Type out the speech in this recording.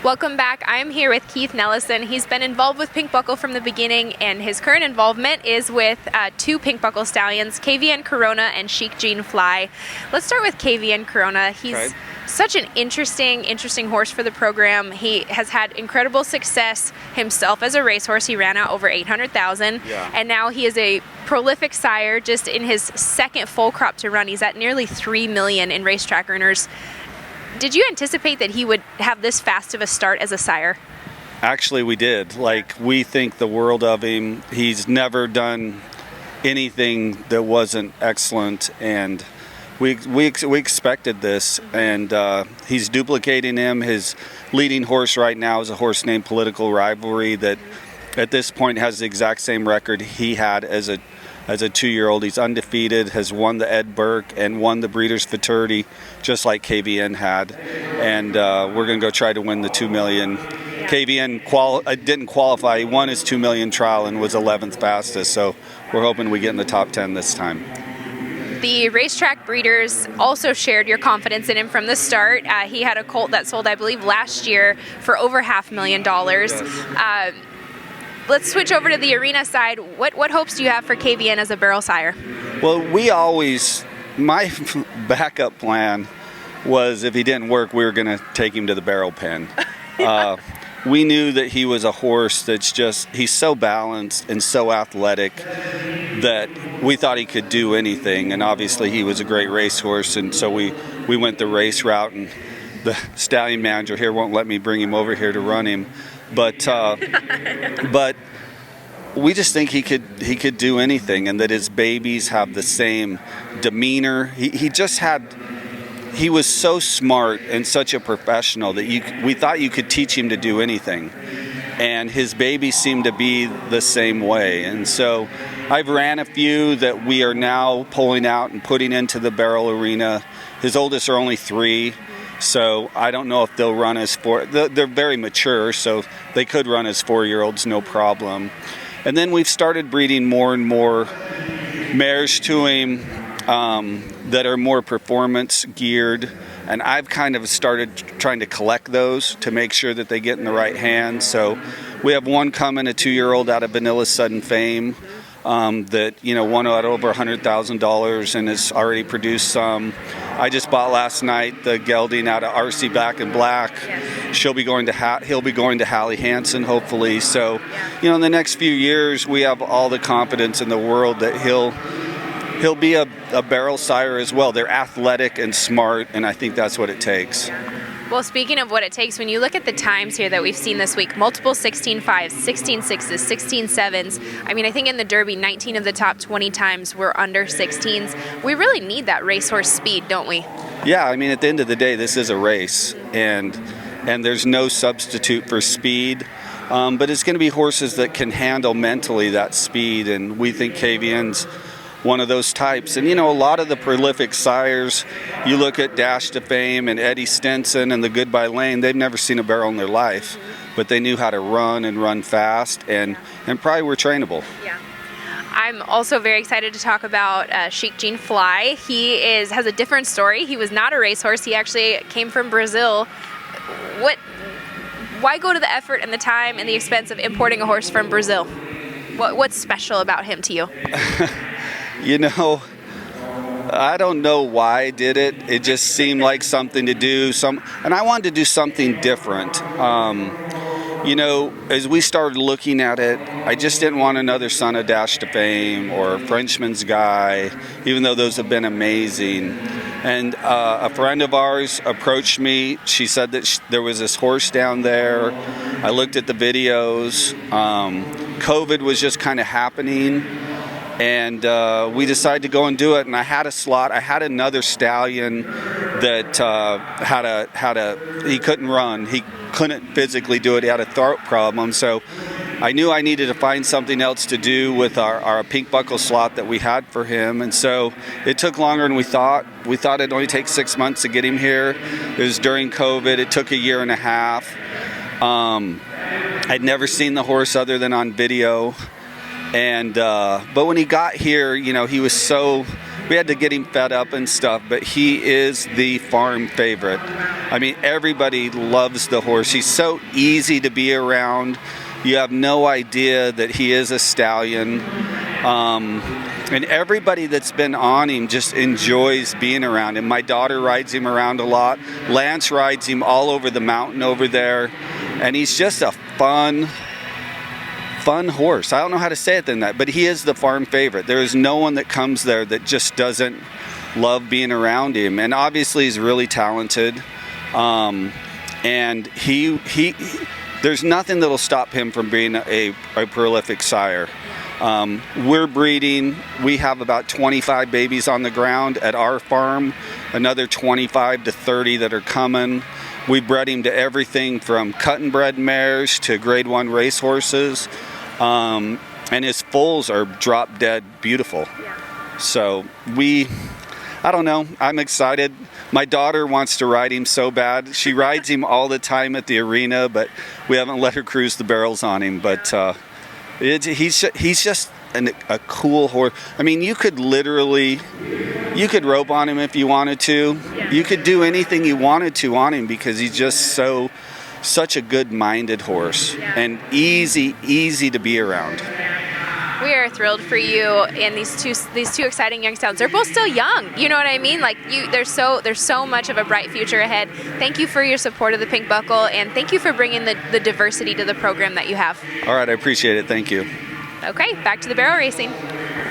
Welcome back. I'm here with Keith Nelleson. He's been involved with Pink Buckle from the beginning, and his current involvement is with two Pink Buckle stallions, KVN Corona and Sheik Gene Fly. Let's start with KVN Corona. He's such an interesting horse for the program. He has had incredible success himself as a racehorse. He ran out over 800,000, and now he is a prolific sire. Just in his second full crop to run, he's at nearly 3 million in racetrack earners. Did you anticipate that he would have this fast of a start as a sire? Actually, we did. We think the world of him. He's never done anything that wasn't excellent, and we expected this, and he's duplicating him. His leading horse right now is a horse named Political Rivalry that at this point has the exact same record he had as a 2-year-old. He's undefeated, has won the Ed Burke and won the Breeders' Futurity, just like KVN had. And we're going to go try to win the 2 million. KVN didn't qualify. He won his 2 million trial and was 11th fastest. So we're hoping we get in the top 10 this time. The racetrack breeders also shared your confidence in him from the start. He had a colt that sold, I believe, last year for over $500,000. Yes. Let's switch over to the arena side. What hopes do you have for KVN as a barrel sire? Well, my backup plan was if he didn't work, we were going to take him to the barrel pen. We knew that he was a horse he's so balanced and so athletic that we thought he could do anything. And obviously he was a great racehorse, and so we went the race route, and the stallion manager here won't let me bring him over here to run him. But we just think he could do anything, and that his babies have the same demeanor. He was so smart and such a professional that we thought you could teach him to do anything, and his babies seem to be the same way. And so I've ran a few that we are now pulling out and putting into the barrel arena. His oldest are only 3. So I don't know if they'll run as 4. They're very mature, so they could run as 4-year-olds, no problem. And then we've started breeding more and more mares to him that are more performance geared. And I've kind of started trying to collect those to make sure that they get in the right hands. So we have one coming, a 2-year-old out of Vanilla Sudden Fame, that won out over $100,000 and has already produced some. I just bought last night the gelding out of RC Back in Black. He'll be going to Hallie Hansen, hopefully. So, in the next few years, we have all the confidence in the world that he'll be a barrel sire as well. They're athletic and smart, and I think that's what it takes. Well, speaking of what it takes, when you look at the times here that we've seen this week, multiple 16.5s, 16.6s, 16.7s. I think in the Derby, 19 of the top 20 times were under 16s. We really need that racehorse speed, don't we? Yeah, at the end of the day, this is a race, and there's no substitute for speed. But it's going to be horses that can handle mentally that speed, and we think KVN's one of those types. And a lot of the prolific sires, you look at Dash to Fame and Eddie Stinson and the Goodbye Lane, they've never seen a barrel in their life, but they knew how to run and run fast, and probably were trainable. Yeah. I'm also very excited to talk about Sheik Gene Fly. He has a different story. He was not a racehorse. He actually came from Brazil. Why go to the effort and the time and the expense of importing a horse from Brazil? What's special about him to you? I don't know why I did it. It just seemed like something to do. And I wanted to do something different. As we started looking at it, I just didn't want another Son of Dash to Fame or Frenchman's Guy, even though those have been amazing. And a friend of ours approached me. She said that there was this horse down there. I looked at the videos. COVID was just kind of happening. And we decided to go and do it. And I had a slot. I had another stallion that he couldn't run. He couldn't physically do it. He had a throat problem. So I knew I needed to find something else to do with our Pink Buckle slot that we had for him. And so it took longer than we thought. We thought it'd only take 6 months to get him here. It was during COVID. It took a year and a half. I'd never seen the horse other than on video. And but when he got here, he was so we had to get him fed up and stuff, but he is the farm favorite. I mean, everybody loves the horse. He's so easy to be around. You have no idea that he is a stallion. And everybody that's been on him just enjoys being around him. My daughter rides him around a lot. Lance rides him all over the mountain over there. And he's just a fun horse. I don't know how to say it than that, but he is the farm favorite. There is no one that comes there that just doesn't love being around him. And obviously he's really talented. And he there's nothing that'll stop him from being a prolific sire. We're breeding. We have about 25 babies on the ground at our farm, another 25 to 30 that are coming. We bred him to everything from cut-and-bred mares to grade 1 racehorses. And his foals are drop-dead beautiful. Yeah. So I don't know. I'm excited. My daughter wants to ride him so bad. She rides him all the time at the arena, but we haven't let her cruise the barrels on him. But he's just a cool horse. I mean, you could rope on him if you wanted to. Yeah. You could do anything you wanted to on him because he's just such a good-minded horse and easy to be around. We are thrilled for you and these two exciting young stallions. They're both still young. You know what I mean? Like there's so much of a bright future ahead. Thank you for your support of the Pink Buckle, and thank you for bringing the diversity to the program that you have. All right, I appreciate it. Thank you. Okay, back to the barrel racing.